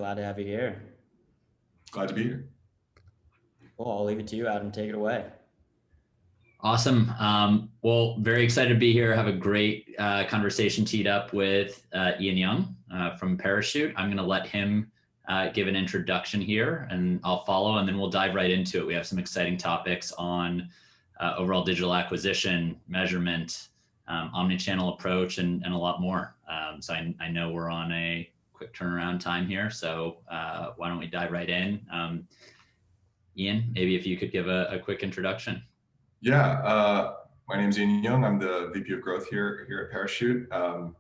Glad to have you here. Glad to be here. Well, I'll leave it to you, Adam. Take it away. Awesome. Well, very excited to be here. Have a great conversation teed up with Ian Young from Parachute. I'm going to let him give an introduction here, and I'll follow, and then we'll dive right into it. We have some exciting topics on overall digital acquisition, measurement, omnichannel approach, and a lot more. So I know we're on a quick turnaround time here, so why don't we dive right in? Ian, maybe if you could give a quick introduction. Yeah, my name is Ian Young. I'm the VP of Growth here at Parachute. My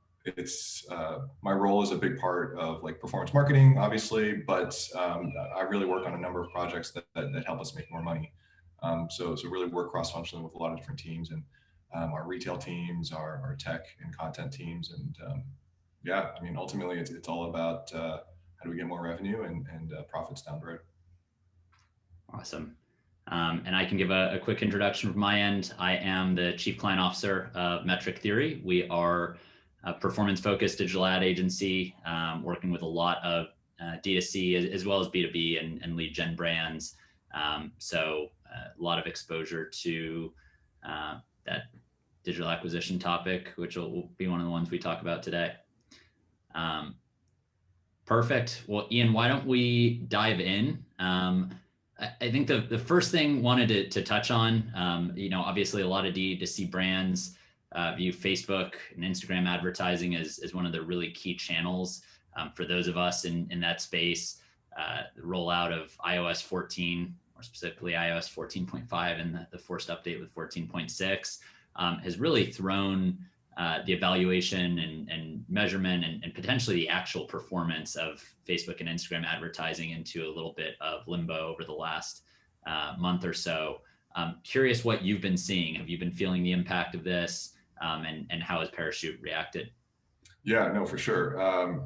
role is a big part of like performance marketing, obviously, but I really work on a number of projects that help us make more money. So really work cross-functionally with a lot of different teams, and our retail teams, our tech and content teams, and yeah, I mean, ultimately it's all about how do we get more revenue and profits down the road. Awesome. And I can give a quick introduction from my end. I am the Chief Client Officer of Metric Theory. We are a performance-focused digital ad agency working with a lot of D2C as well as B2B and lead gen brands. So a lot of exposure to that digital acquisition topic, which will be one of the ones we talk about today. Perfect. Well, Ian, why don't we dive in? I think the first thing wanted to touch on, obviously a lot of D2C brands view Facebook and Instagram advertising as one of the really key channels for those of us in that space. The rollout of iOS 14, or specifically iOS 14.5 and the forced update with 14.6 has really thrown the evaluation and measurement and potentially the actual performance of Facebook and Instagram advertising into a little bit of limbo over the last month or so. Curious what you've been seeing. Have you been feeling the impact of this, and how has Parachute reacted? Yeah, no, for sure.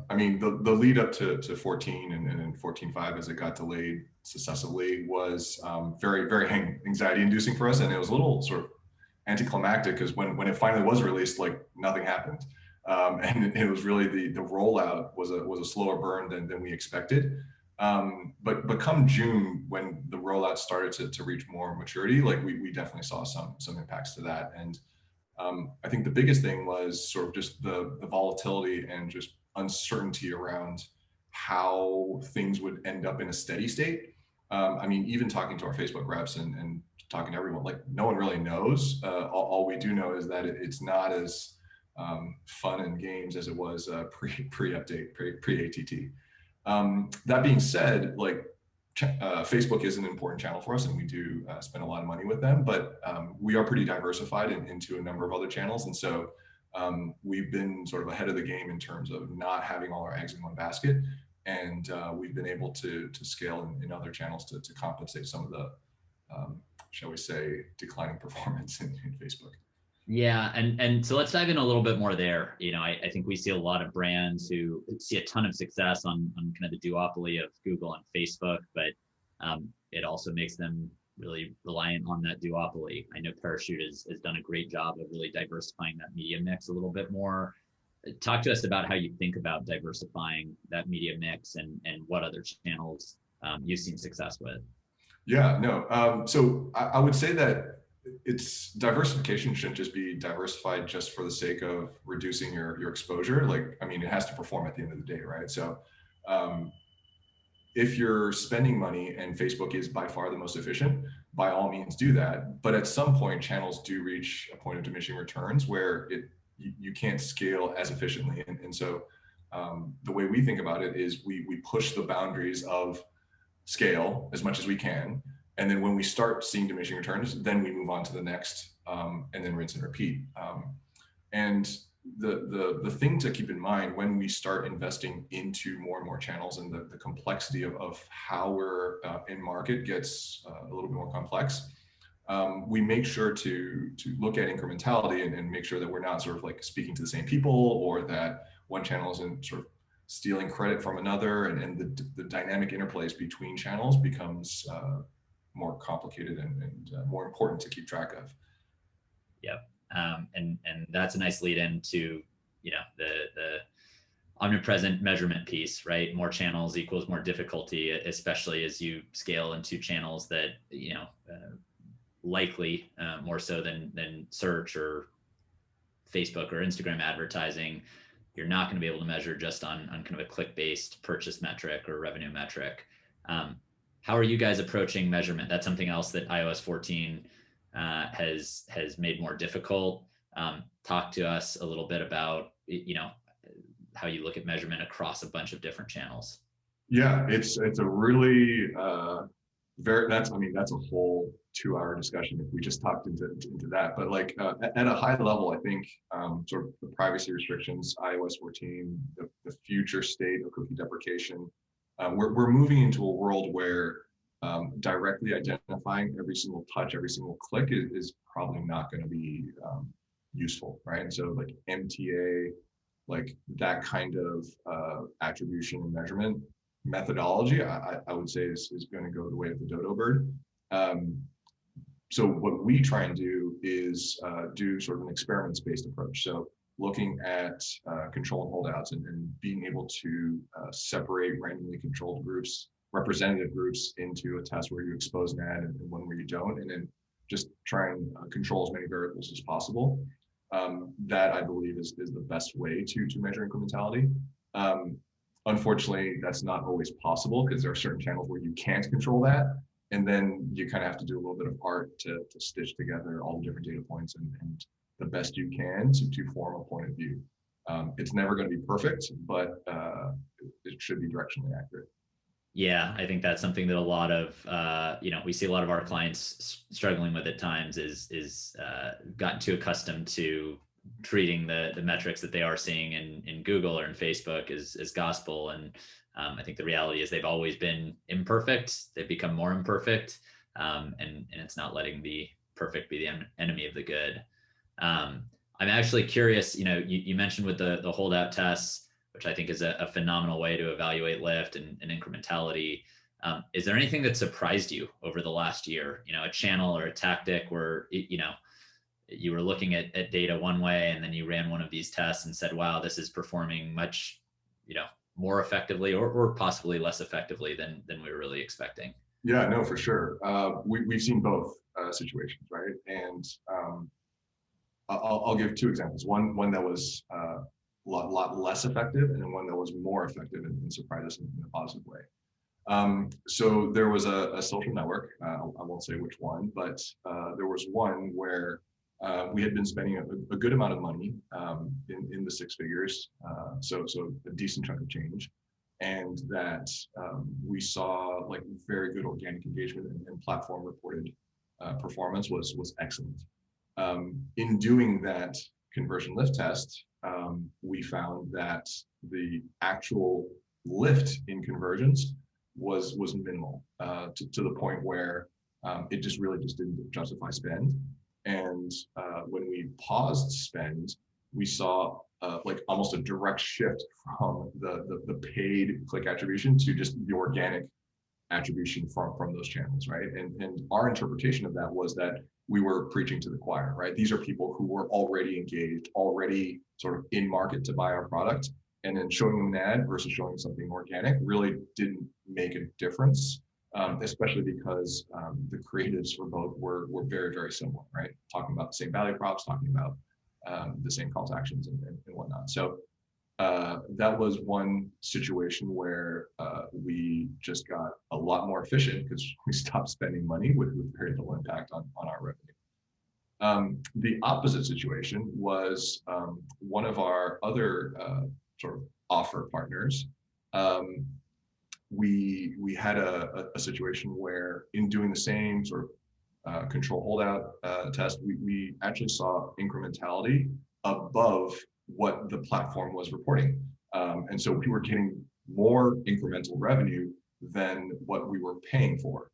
I mean, the lead up to 14 and then 14.5 as it got delayed successively was very, very anxiety inducing for us. And it was a little sort of anticlimactic because when it finally was released, like nothing happened. And it was really the rollout was a slower burn than we expected. But come June, when the rollout started to reach more maturity, like we definitely saw some impacts to that. And I think the biggest thing was sort of just the volatility and just uncertainty around how things would end up in a steady state. I mean, even talking to our Facebook reps and talking to everyone, like no one really knows. All we do know is that it's not as fun and games as it was pre-update, pre-ATT. That being said, like Facebook is an important channel for us, and we do spend a lot of money with them, but we are pretty diversified into a number of other channels. And so we've been sort of ahead of the game in terms of not having all our eggs in one basket. And we've been able to scale in other channels to compensate some of the, shall we say, declining performance in Facebook. Yeah, and so let's dive in a little bit more there. I think we see a lot of brands who see a ton of success on kind of the duopoly of Google and Facebook, but it also makes them really reliant on that duopoly. I know Parachute has done a great job of really diversifying that media mix a little bit more. Talk to us about how you think about diversifying that media mix and what other channels you've seen success with. Yeah, no. So I would say that it's diversification shouldn't just be diversified just for the sake of reducing your exposure. Like, I mean, it has to perform at the end of the day, right? So if you're spending money and Facebook is by far the most efficient, by all means do that. But at some point, channels do reach a point of diminishing returns where you can't scale as efficiently. And so the way we think about it is we push the boundaries of scale as much as we can. And then when we start seeing diminishing returns, then we move on to the next and then rinse and repeat. And the thing to keep in mind when we start investing into more and more channels and the complexity of how we're in market gets a little bit more complex, we make sure to look at incrementality and make sure that we're not sort of like speaking to the same people, or that one channel isn't sort of stealing credit from another, and the dynamic interplays between channels becomes more complicated and more important to keep track of. Yep. And that's a nice lead into, the omnipresent measurement piece, right? More channels equals more difficulty, especially as you scale into channels that, likely more so than search or Facebook or Instagram advertising. You're not going to be able to measure just on kind of a click-based purchase metric or revenue metric. How are you guys approaching measurement? That's something else that iOS 14 has made more difficult. Talk to us a little bit about how you look at measurement across a bunch of different channels. Yeah, it's a really that's a whole 2-hour discussion if we just talked into that. But like at a high level, I think sort of the privacy restrictions, iOS 14, the future state of cookie deprecation, we're moving into a world where directly identifying every single touch, every single click is probably not going to be useful, right? And so like MTA, like that kind of attribution and measurement methodology, I would say is going to go the way of the dodo bird. So what we try and do is do sort of an experiments-based approach. So looking at control and holdouts and being able to separate randomly controlled groups, representative groups into a test where you expose an ad and one where you don't, and then just try and control as many variables as possible. That I believe is the best way to measure incrementality. Unfortunately, that's not always possible because there are certain channels where you can't control that. And then you kind of have to do a little bit of art to stitch together all the different data points and the best you can to form a point of view. It's never going to be perfect, but it should be directionally accurate. Yeah, I think that's something that a lot of, we see a lot of our clients struggling with at times is gotten too accustomed to treating the metrics that they are seeing in Google or in Facebook as gospel. And I think the reality is they've always been imperfect. They've become more imperfect. And it's not letting the perfect be the enemy of the good. I'm actually curious, you mentioned with the holdout tests, which I think is a phenomenal way to evaluate lift and incrementality. Is there anything that surprised you over the last year? A channel or a tactic where, you were looking at data one way and then you ran one of these tests and said, wow, this is performing much, more effectively or possibly less effectively than we were really expecting? Yeah, no, for sure. We've seen both situations, right? And I'll give 2 examples. One that was a lot less effective, and then one that was more effective and surprised us in a positive way. So there was a social network. I won't say which one, but there was one where we had been spending a good amount of money in the 6 figures, so a decent chunk of change, and that we saw like very good organic engagement and platform reported performance was excellent. In doing that conversion lift test, we found that the actual lift in conversions was minimal to the point where it just didn't justify spend. And when we paused spend, we saw like almost a direct shift from the paid click attribution to just the organic attribution from those channels, right? And our interpretation of that was that we were preaching to the choir, right? These are people who were already engaged, already sort of in market to buy our product, and then showing them an ad versus showing something organic really didn't make a difference, especially because the creatives for both were very, very similar, right? Talking about the same value props, talking about the same call to actions and whatnot. So that was one situation where we just got a lot more efficient because we stopped spending money with very little impact on our revenue. The opposite situation was one of our other sort of offer partners. We had a situation where in doing the same sort of control holdout test, we actually saw incrementality above what the platform was reporting. And so we were getting more incremental revenue than what we were paying for,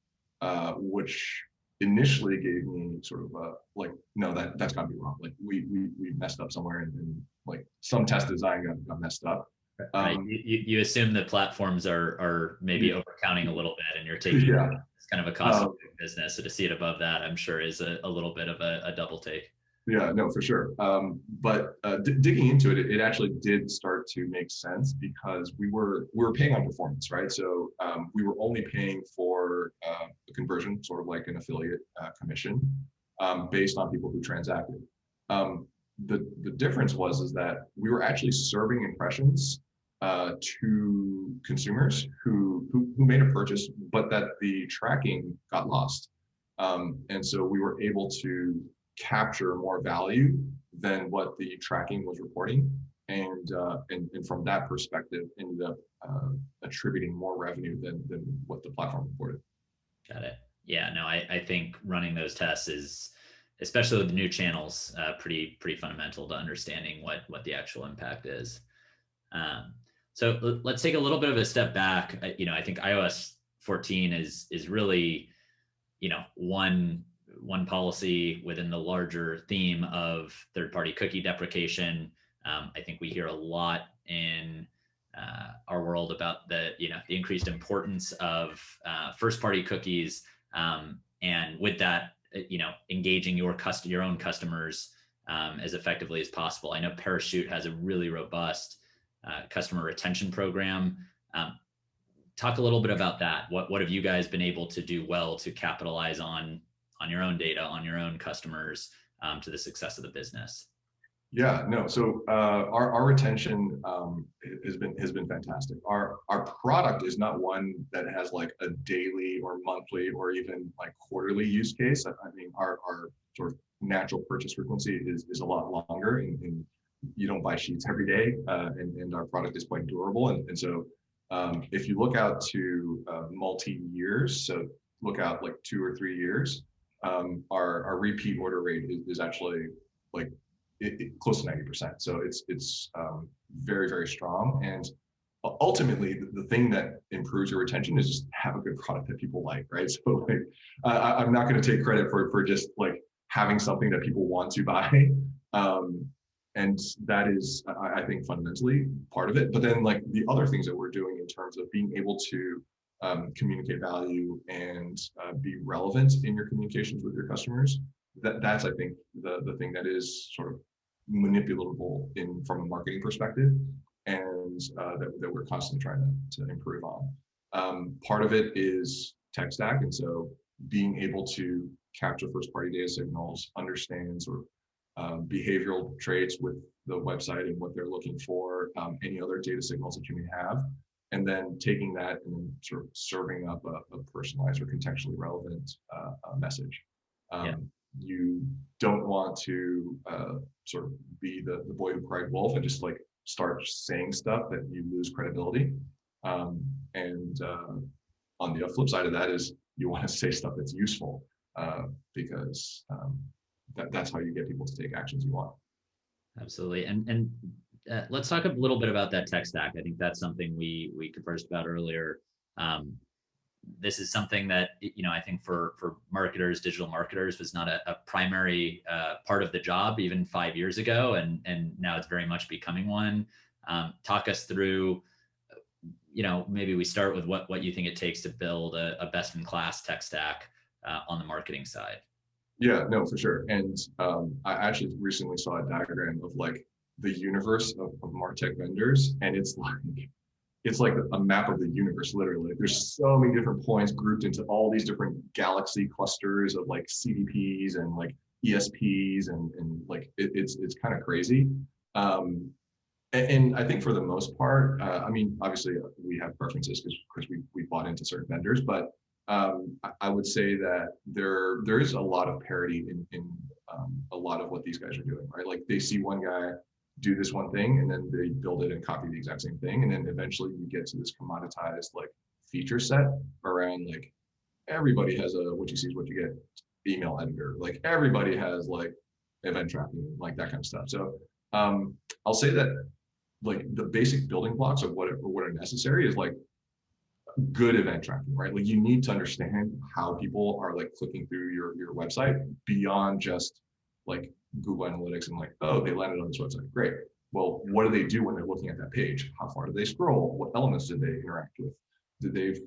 which initially gave me sort of like, no, that's gotta be wrong. Like we messed up somewhere and like some test design got messed up. Right. You assume that platforms are maybe overcounting a little bit and you're taking it's kind of a cost of business. So to see it above that, I'm sure is a little bit of a double take. Yeah, no, for sure. But digging into it, it actually did start to make sense because we were paying on performance, right? So we were only paying for the conversion, sort of like an affiliate commission, based on people who transacted. The difference was is that we were actually serving impressions to consumers who made a purchase, but that the tracking got lost. And so we were able to capture more value than what the tracking was reporting. And from that perspective, ended up attributing more revenue than what the platform reported. Got it. Yeah, no, I think running those tests is, especially with the new channels, pretty fundamental to understanding what the actual impact is. So let's take a little bit of a step back. I think iOS 14 is really, one policy within the larger theme of third-party cookie deprecation. I think we hear a lot in our world about the increased importance of first-party cookies, and with that, engaging your own customers as effectively as possible. I know Parachute has a really robust customer retention program. Talk a little bit about that. What have you guys been able to do well to capitalize on your own data, on your own customers, to the success of the business? Yeah, no. So our retention has been fantastic. Our product is not one that has like a daily or monthly or even like quarterly use case. I mean, our sort of natural purchase frequency is a lot longer, and you don't buy sheets every day, and our product is quite durable. And so if you look out to multi years, so look out like 2 or 3 years, our repeat order rate is actually like close to 90%. So it's very, very strong. And ultimately, the thing that improves your retention is just have a good product that people like, right? So like, I'm not going to take credit for just like having something that people want to buy. And that is, I think, fundamentally part of it. But then like the other things that we're doing in terms of being able to communicate value and be relevant in your communications with your customers, that's, I think, the thing that is sort of manipulatable from a marketing perspective, and that we're constantly trying to improve on. Part of it is tech stack. And so being able to capture first party data signals, understand sort of behavioral traits with the website and what they're looking for, any other data signals that you may have, and then taking that and then sort of serving up a personalized or contextually relevant message. Yeah. You don't want to sort of be the boy who cried wolf and just like start saying stuff that you lose credibility. And on the flip side of that is you want to say stuff that's useful, because that's how you get people to take actions you want. Absolutely. And let's talk a little bit about that tech stack. I think that's something we conversed about earlier. This is something that, I think for marketers, digital marketers, was not a primary part of the job even 5 years ago. And now it's very much becoming one. Talk us through, maybe we start with what you think it takes to build a best in class tech stack on the marketing side. Yeah, no, for sure. And I actually recently saw a diagram of like the universe of MarTech vendors, and it's like a map of the universe, literally. There's so many different points grouped into all these different galaxy clusters of like CDPs and like ESPs, and like it's kind of crazy. And I think for the most part, I mean, obviously we have preferences because we bought into certain vendors, but I would say that there is a lot of parity in a lot of what these guys are doing, right? Like they see one guy do this one thing and then they build it and copy the exact same thing, and then eventually you get to this commoditized like feature set around like everybody has a what you see is what you get email editor, like everybody has like event tracking, like that kind of stuff. So I'll say that like the basic building blocks of what are necessary is like good event tracking, right? Like you need to understand how people are like clicking through your website beyond just like Google Analytics and like, oh, they landed on this website. Great. Well, what do they do when they're looking at that page? How far do they scroll? What elements did they interact with? Did they,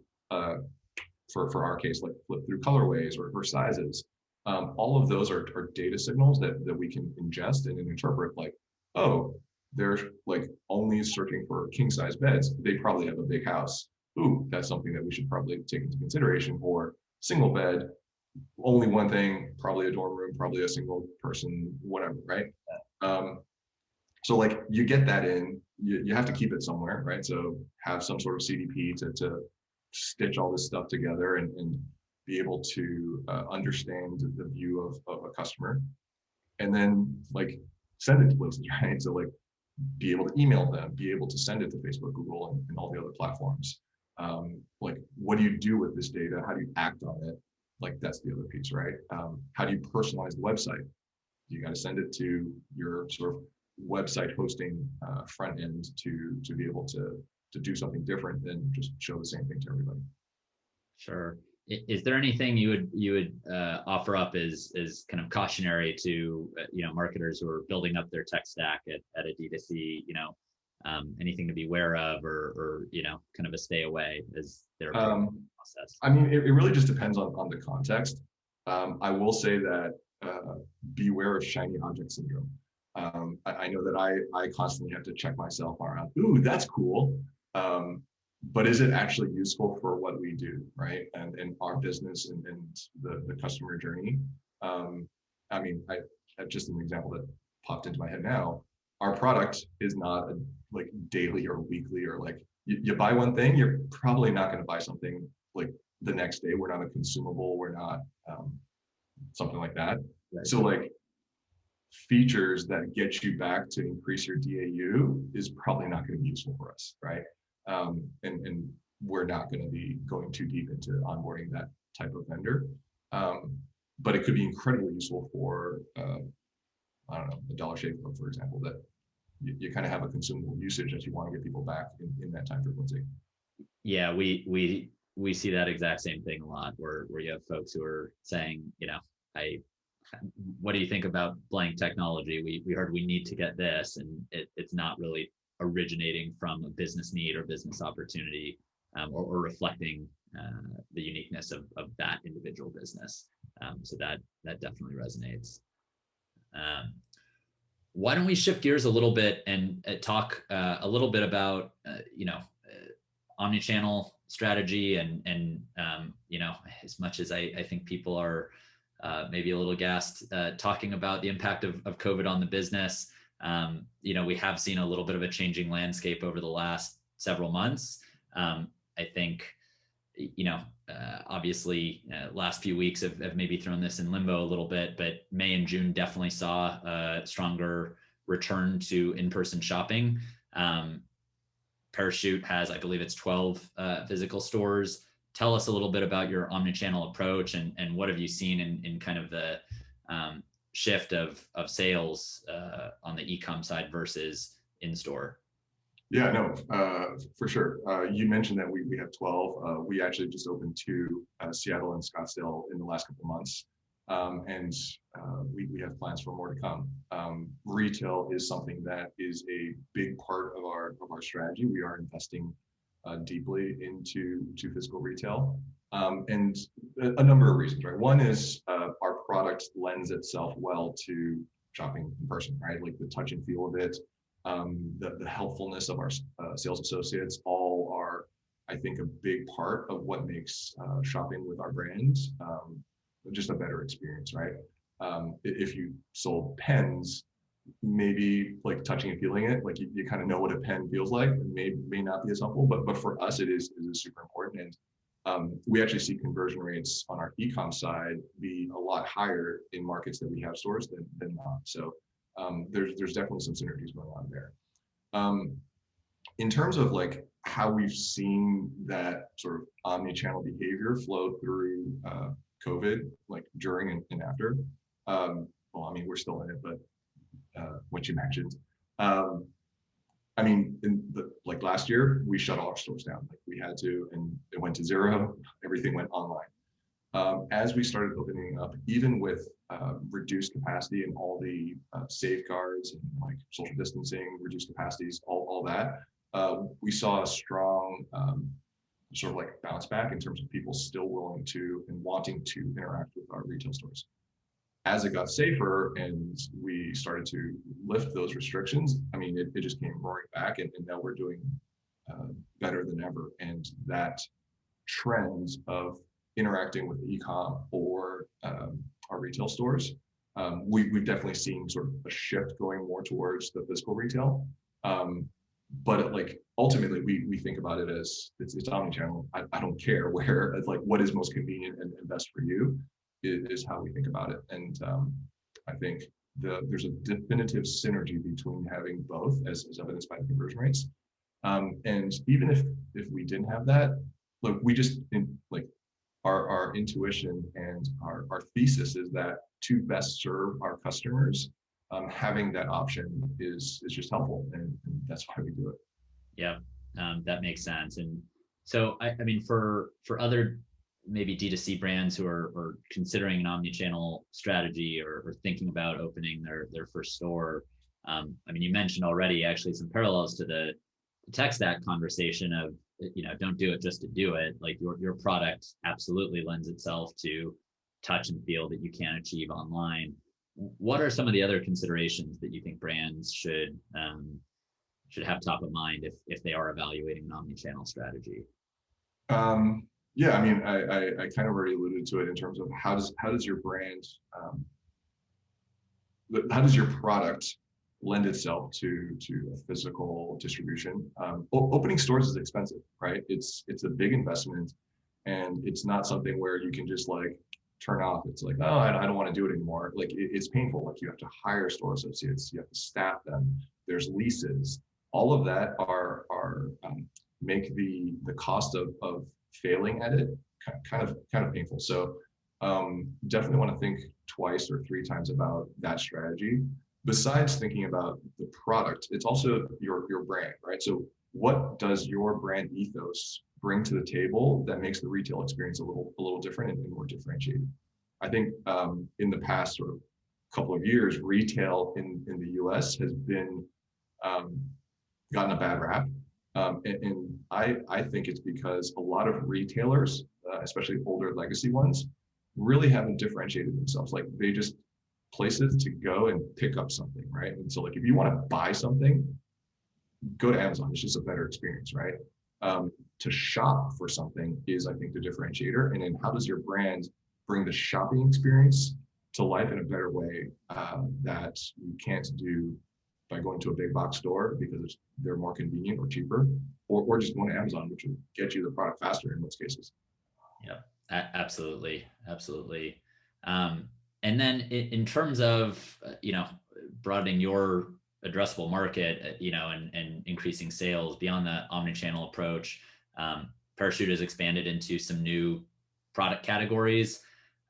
for our case, like flip through colorways or sizes? All of those are data signals that we can ingest and interpret, like, oh, they're like only searching for king size beds. They probably have a big house. Ooh, that's something that we should probably take into consideration. Or single bed, only one thing, probably a dorm room, probably a single person, whatever, right? So like you get that in, you have to keep it somewhere, right? So have some sort of CDP to stitch all this stuff together and be able to understand the view of a customer, and then like send it to places, right? So like be able to email them, be able to send it to Facebook, Google, and all the other platforms. Like, what do you do with this data? How do you act on it? Like, that's the other piece, right? How do you personalize the website? You got to send it to your sort of website hosting front end to be able to do something different than just show the same thing to everybody. Sure. Is there anything you would offer up as kind of cautionary to marketers who are building up their tech stack at a D2C? Anything to be aware of, or kind of a stay away as their process? I mean, it really just depends on the context. I will say that beware of shiny object syndrome. I know that I constantly have to check myself around. Ooh, that's cool. But is it actually useful for what we do, right? And our business and the customer journey. I mean, I have just an example that popped into my head now. Our product is not like daily or weekly, or like you buy one thing, you're probably not going to buy something like the next day. We're not a consumable. We're not something like that. Right. So like features that get you back to increase your DAU is probably not going to be useful for us, right? And we're not going to be going too deep into onboarding that type of vendor. But it could be incredibly useful for, I don't know, the Dollar Shave Club, for example, that you kind of have a consumable usage that you want to get people back in that time frequency. Yeah, we see that exact same thing a lot, where you have folks who are saying, what do you think about blank technology? We heard we need to get this, and it's not really originating from a business need or business opportunity, or reflecting the uniqueness of that individual business. So that definitely resonates. Why don't we shift gears a little bit and talk a little bit about omnichannel strategy and as much as I think people are maybe a little gassed talking about the impact of COVID on the business. We have seen a little bit of a changing landscape over the last several months. I think, obviously last few weeks have maybe thrown this in limbo a little bit, but May and June definitely saw a stronger return to in-person shopping. Parachute has, I believe it's 12 physical stores. Tell us a little bit about your omnichannel approach and what have you seen in kind of the shift of sales on the e-com side versus in-store? Yeah, no, for sure. You mentioned that we have 12. We actually just opened 2, Seattle and Scottsdale, in the last couple of months. And we have plans for more to come. Retail is something that is a big part of our strategy. We are investing deeply into physical retail, and a number of reasons, right? One is our product lends itself well to shopping in person, right? Like the touch and feel of it, the helpfulness of our sales associates, all are, I think, a big part of what makes shopping with our brands just a better experience, right? If you sold pens, maybe like touching and feeling it, like you kind of know what a pen feels like. It may not be as helpful, but for us it is super important. And we actually see conversion rates on our e-com side be a lot higher in markets that we have stores than not. So there's definitely some synergies going on there. In terms of like how we've seen that sort of omni-channel behavior flow through COVID, like during and after. Well, I mean, we're still in it, but what you mentioned. I mean, like last year, we shut all our stores down. Like we had to, and it went to 0. Everything went online. As we started opening up, even with reduced capacity and all the safeguards and like social distancing, reduced capacities, all that, we saw a strong sort of like bounce back in terms of people still willing to and wanting to interact with our retail stores. as it got safer and we started to lift those restrictions, I mean, it just came roaring back, and now we're doing better than ever. And that trend of interacting with e-com or our retail stores, we've definitely seen sort of a shift going more towards the physical retail. But like ultimately, we think about it as it's omnichannel. I don't care where, it's like what is most convenient and best for you is how we think about it. And I think there's a definitive synergy between having both, as evidenced by the conversion rates. And even if we didn't have that, look, we just like our intuition and our thesis is that to best serve our customers, having that option is just helpful, and that's why we do it. Yeah, that makes sense. And so, I mean, for other maybe D2C brands who are considering an omnichannel strategy or thinking about opening their first store, I mean, you mentioned already actually some parallels to the tech stack conversation of, don't do it just to do it. Like your product absolutely lends itself to touch and feel that you can't achieve online. What are some of the other considerations that you think brands should have top of mind if they are evaluating an omnichannel strategy? Yeah, I mean, I kind of already alluded to it in terms of how does your brand, how does your product lend itself to a physical distribution? Opening stores is expensive, right? It's a big investment, and it's not something where you can just like turn off. It's like, oh, I don't want to do it anymore. Like it's painful. Like you have to hire store associates, you have to staff them. There's leases. All of that are make the cost of failing at it kind of painful. So definitely want to think twice or three times about that strategy. Besides thinking about the product, it's also your brand, right? So what does your brand ethos bring to the table that makes the retail experience a little different and more differentiated? I think in the past sort of couple of years, retail in the US has been gotten a bad rap. And I think it's because a lot of retailers, especially older legacy ones, really haven't differentiated themselves. Like they just places to go and pick up something, right? And so like if you want to buy something, go to Amazon. It's just a better experience, right? To shop for something is, I think, the differentiator. And then how does your brand bring the shopping experience to life in a better way that you can't do by going to a big box store because they're more convenient or cheaper, or just going to Amazon, which will get you the product faster in most cases. Yeah, absolutely. And then in terms of, broadening your addressable market, and increasing sales beyond the omnichannel approach, Parachute has expanded into some new product categories.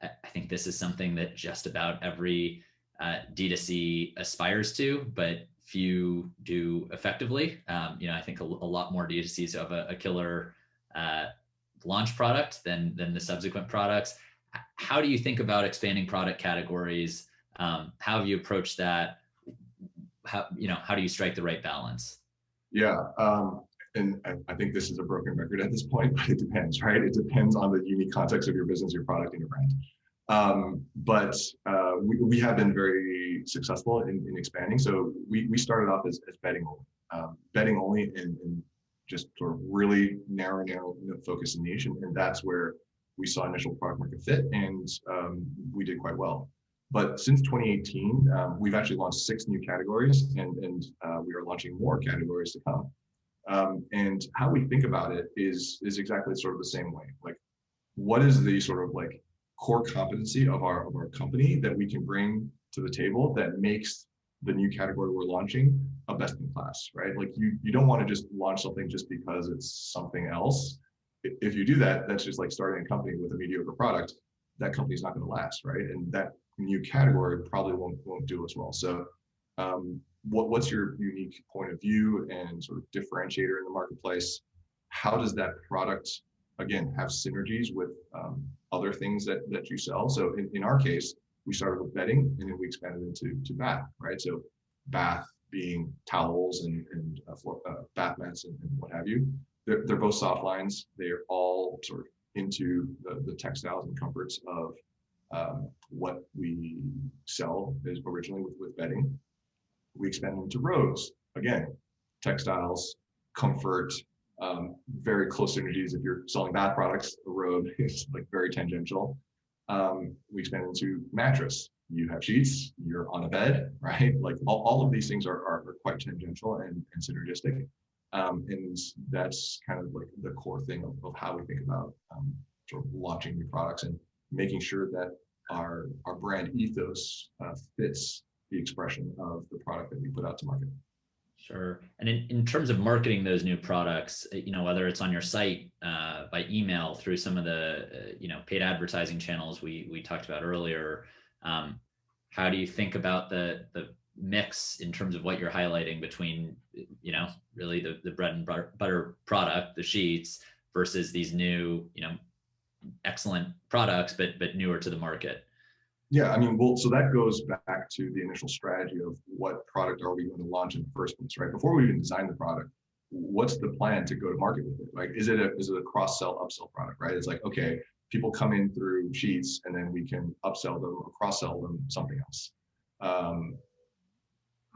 I think this is something that just about every D2C aspires to, but few do effectively. I think a lot more D2Cs have a killer launch product than the subsequent products. How do you think about expanding product categories? How have you approached that? How do you strike the right balance? Yeah. And I think this is a broken record at this point, but it depends, right? It depends on the unique context of your business, your product, and your brand. But we have been very successful in expanding. So we started off as betting only and just sort of really narrow focus and niche. And that's where we saw initial product market fit, and we did quite well. But since 2018, we've actually launched 6 new categories, and we are launching more categories to come. And how we think about it is exactly sort of the same way. Like, what is the sort of like core competency of our company that we can bring to the table that makes the new category we're launching a best in class, right? Like you don't want to just launch something just because it's something else. If you do that, that's just like starting a company with a mediocre product. That company's not going to last, right? And that new category probably won't do as well. So what's your unique point of view and sort of differentiator in the marketplace? How does that product, again, have synergies with other things that you sell? So in our case, we started with bedding, and then we expanded into bath, right? So bath being towels and bath mats and what have you. They're both soft lines. They're all sort of into the textiles and comforts of what we sell is originally with bedding. We expanded into robes, again, textiles, comfort, very close synergies. If you're selling bath products, a robe is like very tangential. We expanded into mattress. You have sheets, you're on a bed, right? Like all of these things are quite tangential and synergistic. And that's kind of like the core thing of how we think about sort of launching new products and making sure that our brand ethos fits the expression of the product that we put out to market. Sure. And in terms of marketing those new products, whether it's on your site, by email, through some of the, paid advertising channels we talked about earlier, how do you think about the mix in terms of what you're highlighting between, really the bread and butter product, the sheets, versus these new, excellent products, but newer to the market? Yeah, I mean, well, so that goes back to the initial strategy of what product are we going to launch in the first place, right? Before we even design the product, what's the plan to go to market with it? Like, is it a cross-sell, upsell product, right? It's like, okay, people come in through sheets and then we can upsell them or cross-sell them something else.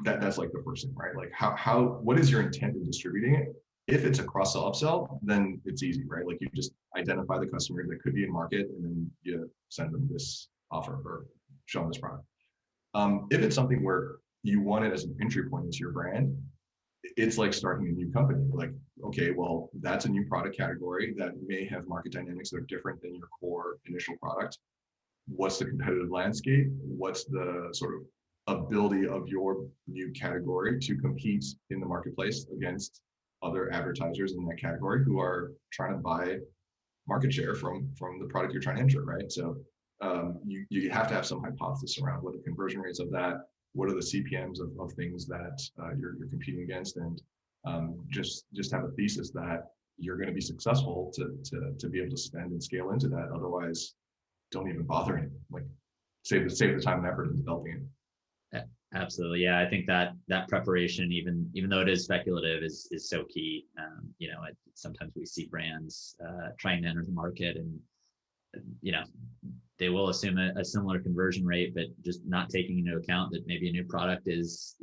That's like the first thing, right? Like what is your intent in distributing it? If it's a cross-sell, upsell, then it's easy, right? Like you just identify the customer that could be in market and then you send them this offer or show them this product. If it's something where you want it as an entry point into your brand, it's like starting a new company. Like, okay, well, that's a new product category that may have market dynamics that are different than your core initial product. What's the competitive landscape? What's the sort of ability of your new category to compete in the marketplace against other advertisers in that category who are trying to buy market share from the product you're trying to enter, right? So you have to have some hypothesis around what the conversion rates of that, what are the CPMs of things that you're competing against, and just have a thesis that you're going to be successful to be able to spend and scale into that. Otherwise, don't even bother. Like save the time and effort in developing it. Absolutely. Yeah. I think that preparation, even though it is speculative, is so key. Sometimes we see brands trying to enter the market and, they will assume a similar conversion rate, but just not taking into account that maybe a new product is,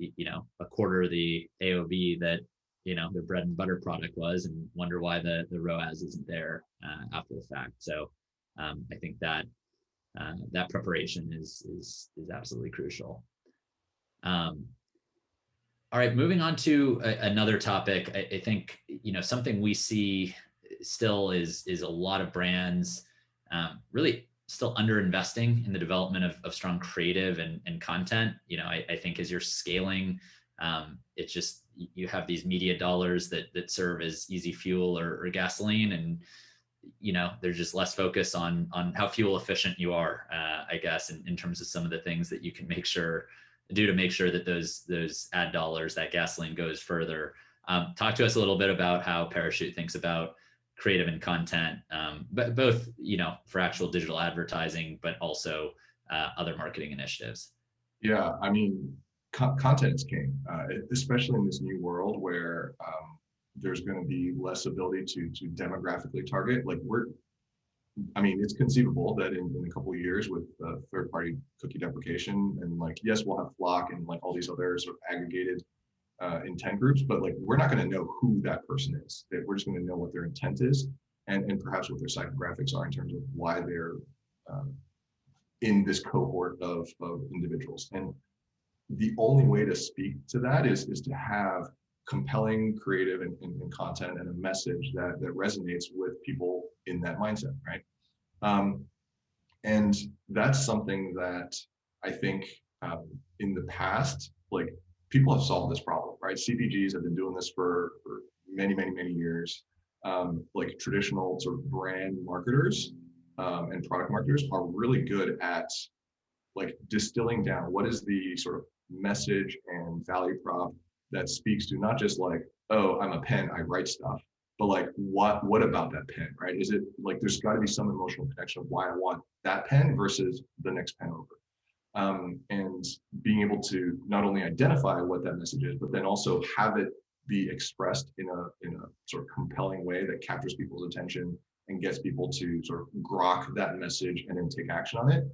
a quarter of the AOV that, their bread and butter product was, and wonder why the ROAS isn't there after the fact. So I think that preparation is absolutely crucial. All right, moving on to another topic. I think, something we see still is a lot of brands really still under investing in the development of strong creative and content. I think as you're scaling, it's just, you have these media dollars that serve as easy fuel or gasoline, and there's just less focus on how fuel efficient you are, I guess, in terms of some of the things that you can do to make sure that those ad dollars, that gasoline, goes further. Talk to us a little bit about how Parachute thinks about creative and content, but both, for actual digital advertising, but also other marketing initiatives. Yeah, I mean, content is king, especially in this new world where there's going to be less ability to demographically target. Like it's conceivable that in a couple of years with third-party cookie deprecation and yes, we'll have Flock and all these other sort of aggregated intent groups, but we're not going to know who that person is. We're just going to know what their intent is and perhaps what their psychographics are in terms of why they're in this cohort of individuals. And the only way to speak to that is to have compelling creative and content and a message that resonates with people in that mindset, right? And that's something that I think in the past, people have solved this problem, right? CPGs have been doing this for many, many, many years. Traditional sort of brand marketers and product marketers are really good at distilling down what is the sort of message and value prop that speaks to not just oh, I'm a pen, I write stuff, but what about that pen, right? Is it there's got to be some emotional connection of why I want that pen versus the next pen over. And being able to not only identify what that message is, but then also have it be expressed in a sort of compelling way that captures people's attention and gets people to sort of grok that message and then take action on it.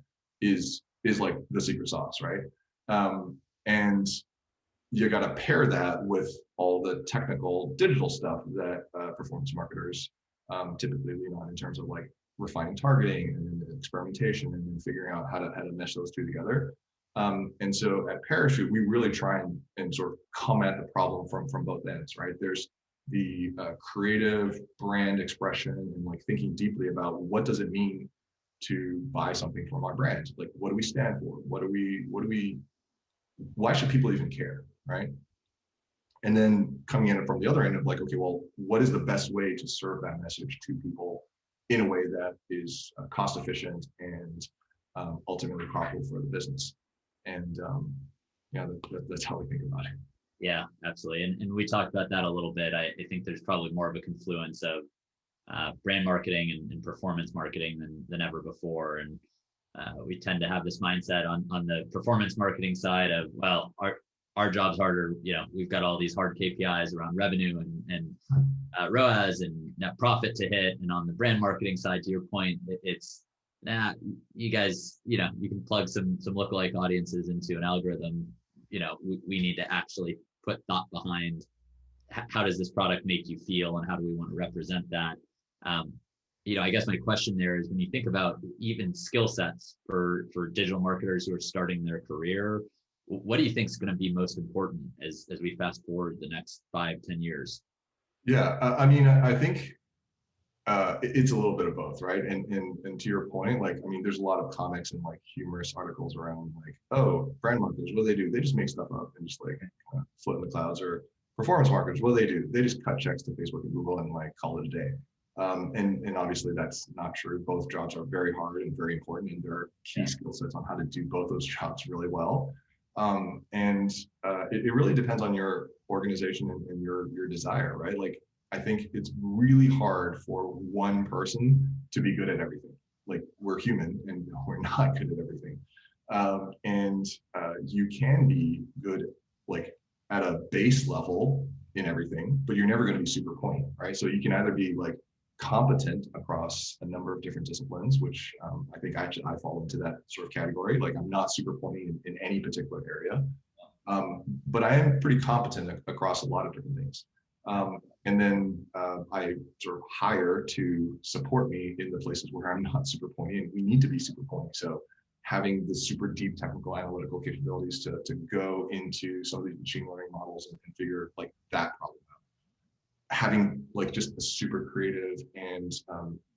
is like the secret sauce, right? And you got to pair that with all the technical digital stuff that performance marketers typically lean on in terms of like refining targeting and experimentation and then figuring out how to mesh those two together. And so at Parachute, we really try and sort of come at the problem from both ends, right? There's the creative brand expression and like thinking deeply about what does it mean to buy something from our brand? Like, what do we stand for? Why should people even care, right? And then coming in from the other end of like, okay, well, what is the best way to serve that message to people in a way that is cost efficient and ultimately profitable for the business? And yeah, that's how we think about it. Yeah, absolutely. And we talked about that a little bit. I think there's probably more of a confluence of brand marketing and performance marketing than ever before. And we tend to have this mindset on the performance marketing side of, well, our job's harder. You know, we've got all these hard KPIs around revenue and ROAS and net profit to hit. And on the brand marketing side, to your point, it's you guys, you know, you can plug some lookalike audiences into an algorithm. You know, we need to actually put thought behind how does this product make you feel and how do we want to represent that. You know, I guess my question there is when you think about even skill sets for digital marketers who are starting their career, what do you think is going to be most important as we fast forward the next 5-10 years? Yeah, I mean, I think it's a little bit of both, right? And to your point, like, I mean, there's a lot of comics and like humorous articles around like, oh, brand marketers, what do they do? They just make stuff up and just like float in the clouds. Or performance marketers, what do they do? They just cut checks to Facebook and Google and like call it a day. And obviously that's not true. Both jobs are very hard and very important, and there are key skill sets on how to do both those jobs really well. It really depends on your organization and your desire, right? Like, I think it's really hard for one person to be good at everything. Like, we're human and we're not good at everything. You can be good like at a base level in everything, but you're never going to be super pointy, right? So you can either be like competent across a number of different disciplines, which I think actually I fall into that sort of category. Like, I'm not super pointy in any particular area, but I am pretty competent across a lot of different things. And then I sort of hire to support me in the places where I'm not super pointy, and we need to be super pointy. So having the super deep technical analytical capabilities to go into some of these machine learning models and figure like that problem out. Having like just a super creative and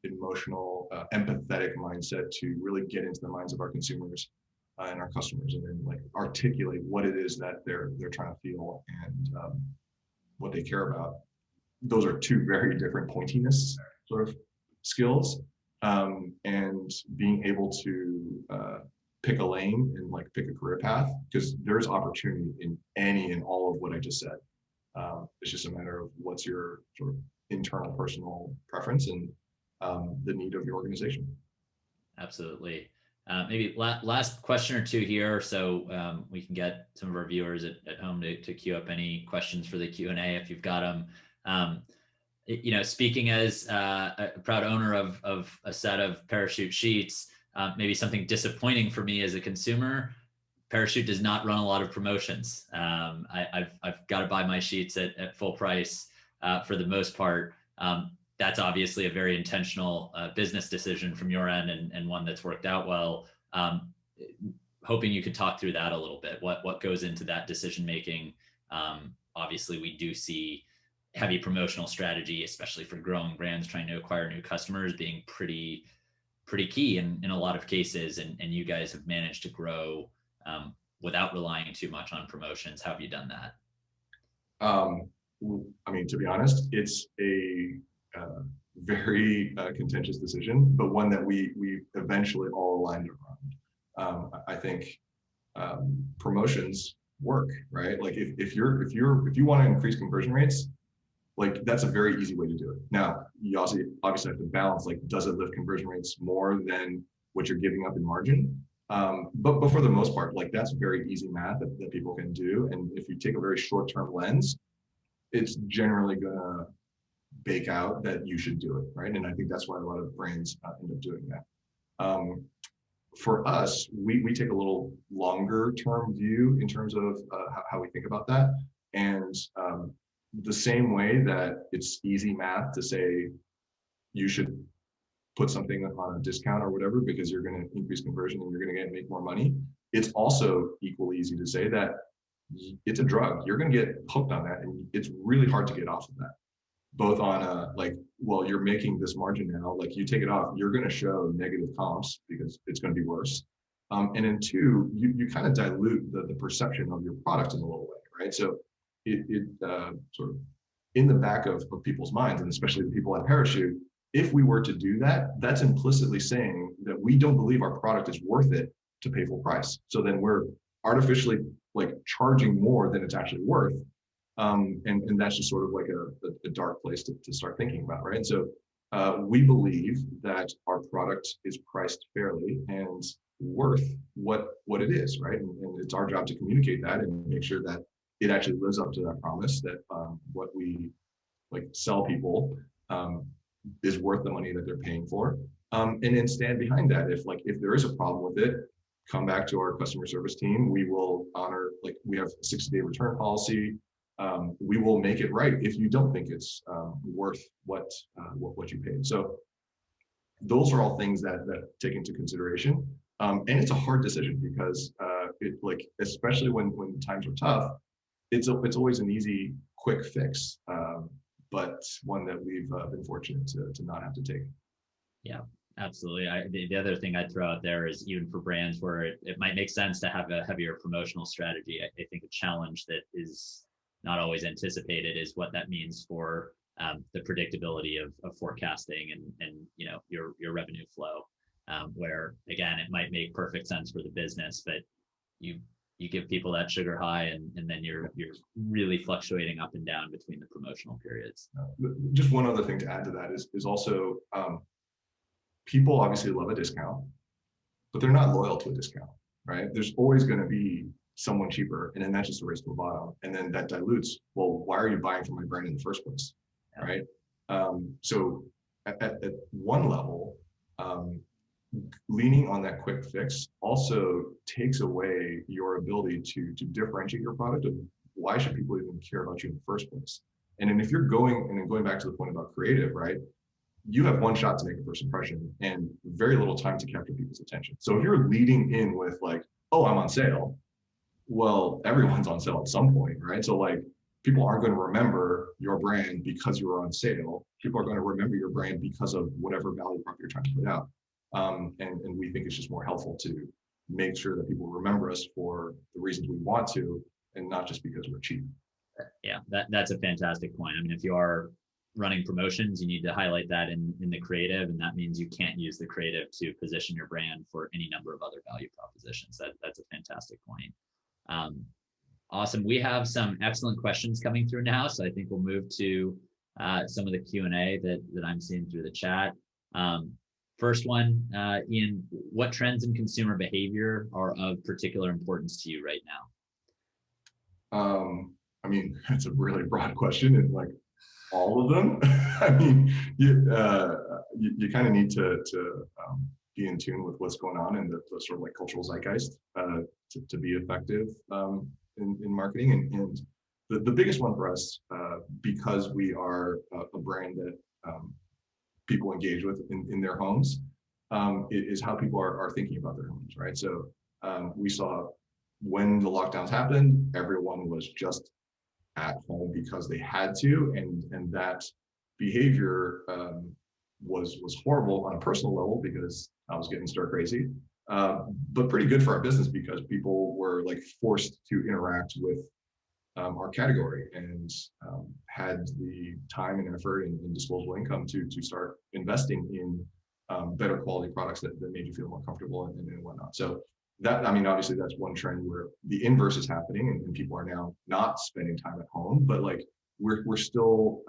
emotional, empathetic mindset to really get into the minds of our consumers and our customers, and then like articulate what it is that they're trying to feel and what they care about. Those are two very different pointiness sort of skills, and being able to pick a lane and like pick a career path, because there's opportunity in any and all of what I just said. It's just a matter of what's your sort of internal personal preference and the need of your organization. Absolutely. Maybe last question or two here, so we can get some of our viewers at home to queue up any questions for the Q&A if you've got them. You know, speaking as a proud owner of a set of Parachute sheets, maybe something disappointing for me as a consumer, Parachute does not run a lot of promotions. I've got to buy my sheets at full price for the most part. That's obviously a very intentional business decision from your end, and one that's worked out well. Hoping you could talk through that a little bit. What goes into that decision making? Obviously, we do see heavy promotional strategy, especially for growing brands trying to acquire new customers, being pretty key in a lot of cases. And you guys have managed to grow without relying too much on promotions. How have you done that? I mean, to be honest, it's a very contentious decision, but one that we eventually all aligned around. I think promotions work, right? Like if you want to increase conversion rates, like that's a very easy way to do it. Now, you also obviously have to balance, like, does it lift conversion rates more than what you're giving up in margin? But for the most part, like, that's very easy math that people can do. And if you take a very short-term lens, it's generally gonna bake out that you should do it, right? And I think that's why a lot of brands end up doing that. for us, we take a little longer term view in terms of how we think about that. And the same way that it's easy math to say you should put something on a discount or whatever because you're going to increase conversion and you're going to make more money, it's also equally easy to say that it's a drug. You're going to get hooked on that, and it's really hard to get off of that. Both on a like, well, you're making this margin now, like you take it off, you're going to show negative comps because it's going to be worse. And then two, you kind of dilute the perception of your product in a little way, right? So it sort of in the back of people's minds, and especially the people at Parachute, if we were to do that, that's implicitly saying that we don't believe our product is worth it to pay full price. So then we're artificially like charging more than it's actually worth. And that's just sort of like a dark place to start thinking about, right? And so we believe that our product is priced fairly and worth what it is, right? And it's our job to communicate that and make sure that it actually lives up to that promise that what we like sell people is worth the money that they're paying for, and then stand behind that. If there is a problem with it, come back to our customer service team. We will honor, like we have a 60-day return policy. We will make it right if you don't think it's worth what you paid. So those are all things that take into consideration, and it's a hard decision because especially when times are tough, it's always an easy quick fix. But one that we've been fortunate to not have to take. Yeah, absolutely. The other thing I'd throw out there is even for brands where it might make sense to have a heavier promotional strategy. I think a challenge that is not always anticipated is what that means for the predictability of forecasting and your revenue flow. Where again, it might make perfect sense for the business, but you give people that sugar high and then you're really fluctuating up and down between the promotional periods. Just one other thing to add to that is also people obviously love a discount, but they're not loyal to a discount, right? There's always going to be someone cheaper, and then that's just a race to the bottom, and then that dilutes, well, why are you buying from my brand in the first place, right? So at one level, leaning on that quick fix also takes away your ability to differentiate your product. Of why should people even care about you in the first place? And then if you're going back to the point about creative, right? You have one shot to make a first impression and very little time to capture people's attention. So if you're leading in with like, oh, I'm on sale, well, everyone's on sale at some point, right? So like people aren't going to remember your brand because you were on sale. People are going to remember your brand because of whatever value prop you're trying to put out. And we think it's just more helpful to make sure that people remember us for the reasons we want to, and not just because we're cheap. Yeah, that's a fantastic point. I mean, if you are running promotions, you need to highlight that in the creative, and that means you can't use the creative to position your brand for any number of other value propositions. That's a fantastic point. Awesome. We have some excellent questions coming through now, so I think we'll move to some of the Q&A that I'm seeing through the chat. First one, Ian, what trends in consumer behavior are of particular importance to you right now? I mean, that's a really broad question, and like all of them. I mean, you kind of need to be in tune with what's going on in the sort of like cultural zeitgeist to be effective in marketing. And the biggest one for us, because we are a brand that people engage with in their homes, is how people are thinking about their homes, right? So we saw when the lockdowns happened, everyone was just at home because they had to, and that behavior was horrible on a personal level because I was getting stir crazy, but pretty good for our business because people were like forced to interact with our category and had the time and effort and disposable income to start investing in better quality products that made you feel more comfortable and whatnot. So that, I mean, obviously that's one trend where the inverse is happening and people are now not spending time at home, but like we're still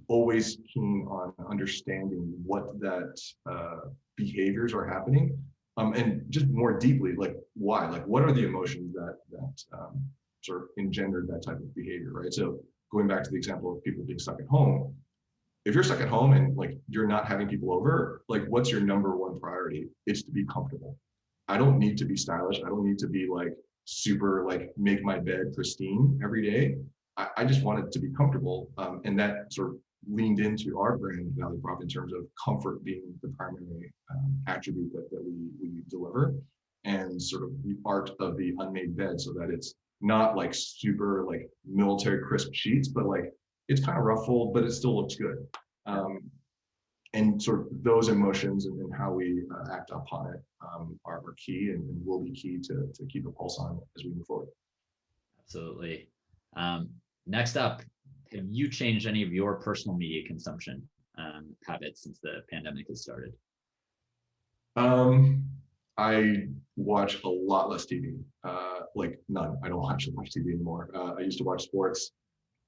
always keen on understanding what that behaviors are happening, and just more deeply, like why, like what are the emotions that sort of engendered that type of behavior, right? So going back to the example of people being stuck at home, if you're stuck at home and like you're not having people over, like what's your number one priority? It's to be comfortable. I don't need to be stylish. I don't need to be like super like make my bed pristine every day. I just want it to be comfortable. And that sort of leaned into our brand value prop in terms of comfort being the primary attribute that we deliver, and sort of the art of the unmade bed, so that it's not like super like military crisp sheets, but like it's kind of ruffled, but it still looks good. And sort of those emotions and how we act upon it are key, and will be key to keep a pulse on as we move forward. Absolutely. Next up, have you changed any of your personal media consumption habits since the pandemic has started? I watch a lot less TV, like none. I don't watch much TV anymore. I used to watch sports.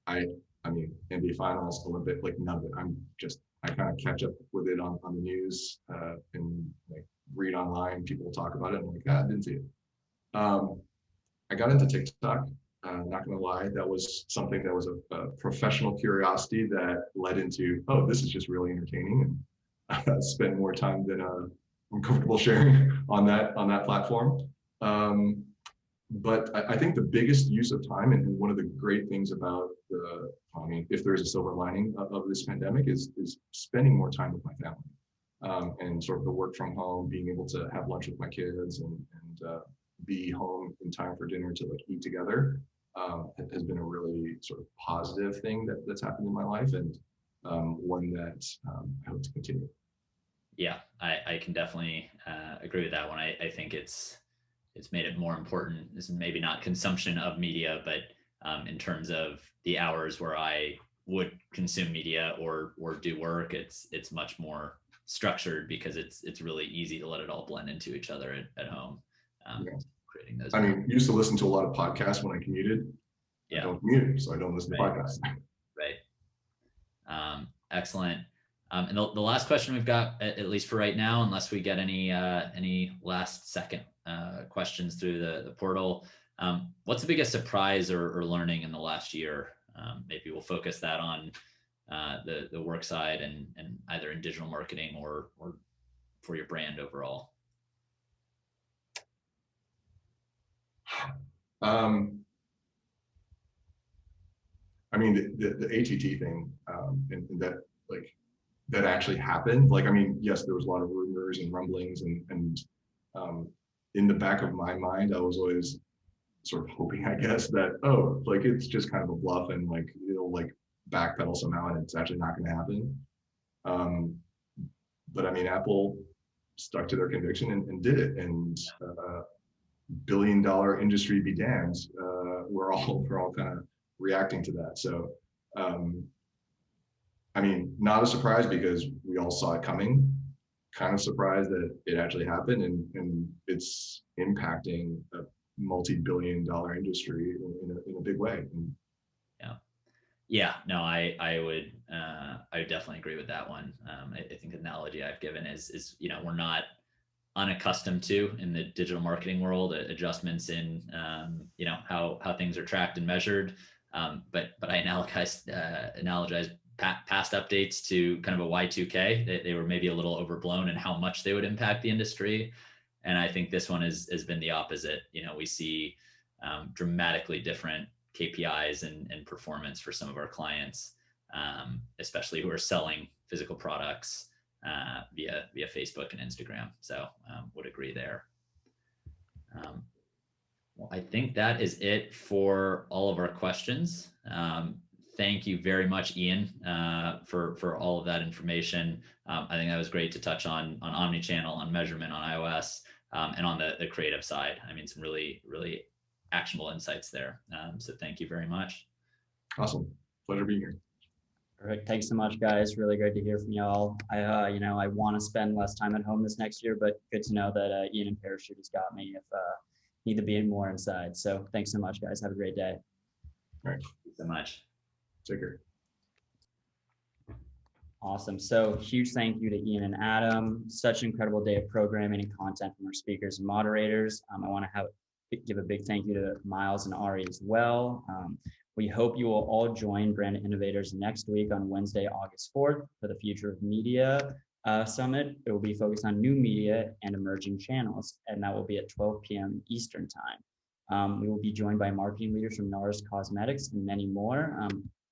I mean, NBA Finals, Olympic, like none of it. I kind of catch up with it on the news and like read online. People talk about it. And I'm like, I didn't see it. I got into TikTok. Not gonna lie, that was something that was a professional curiosity that led into, oh, this is just really entertaining, and spend more time than I'm comfortable sharing on that platform. But I think the biggest use of time, and one of the great things about if there's a silver lining of this pandemic, is spending more time with my family, and sort of the work from home, being able to have lunch with my kids and be home in time for dinner to like eat together, has been a really sort of positive thing that's happened in my life, and one that I hope to continue. Yeah, I can definitely agree with that one. I think it's made it more important. This is maybe not consumption of media, but in terms of the hours where I would consume media or do work, it's much more structured, because it's really easy to let it all blend into each other at home. Yeah. Creating those. I mean, used to listen to a lot of podcasts when I commuted. Yeah. I don't commute, so I don't listen to podcasts. Right. Excellent. And the last question we've got, at least for right now, unless we get any last second questions through the portal, what's the biggest surprise or learning in the last year? Maybe we'll focus that on the work side and either in digital marketing or for your brand overall. I mean, the ATT thing, and that like that actually happened. Like, I mean, yes, there was a lot of rumors and rumblings, and in the back of my mind, I was always sort of hoping, I guess, that, oh, like it's just kind of a bluff, and like it'll like backpedal somehow, and it's actually not going to happen. But I mean, Apple stuck to their conviction and did it, and billion-dollar industry be damned. We're all kind of reacting to that. So, I mean, not a surprise, because we all saw it coming. Kind of surprised that it actually happened, and it's impacting a multi-billion-dollar industry in a big way. Yeah, no, I would definitely agree with that one. I think the analogy I've given is we're not unaccustomed to, in the digital marketing world, adjustments in how things are tracked and measured. But I analogize past updates to kind of a Y2K. They were maybe a little overblown in how much they would impact the industry. And I think this one has been the opposite. We see dramatically different KPIs and performance for some of our clients, especially who are selling physical products via Facebook and Instagram. So would agree there. Well, I think that is it for all of our questions. Thank you very much, Ian, for all of that information. I think that was great to touch on omnichannel, on measurement, on iOS, and on the creative side. I mean, some really, really actionable insights there. So thank you very much. Awesome. Pleasure being here. Perfect. Thanks so much, guys. Really great to hear from y'all. I want to spend less time at home this next year, but good to know that Ian and Parachute has got me if need to be more inside. So thanks so much, guys. Have a great day. All right. Thank you so much. Take care. Awesome. So huge thank you to Ian and Adam. Such an incredible day of programming and content from our speakers and moderators. I want to give a big thank you to Miles and Ari as well. We hope you will all join Brand Innovators next week on Wednesday, August 4th for the Future of Media Summit. It will be focused on new media and emerging channels, and that will be at 12 p.m. Eastern time. We will be joined by marketing leaders from NARS Cosmetics and many more.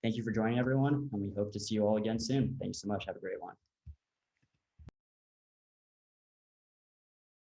Thank you for joining, everyone, and we hope to see you all again soon. Thanks so much. Have a great one.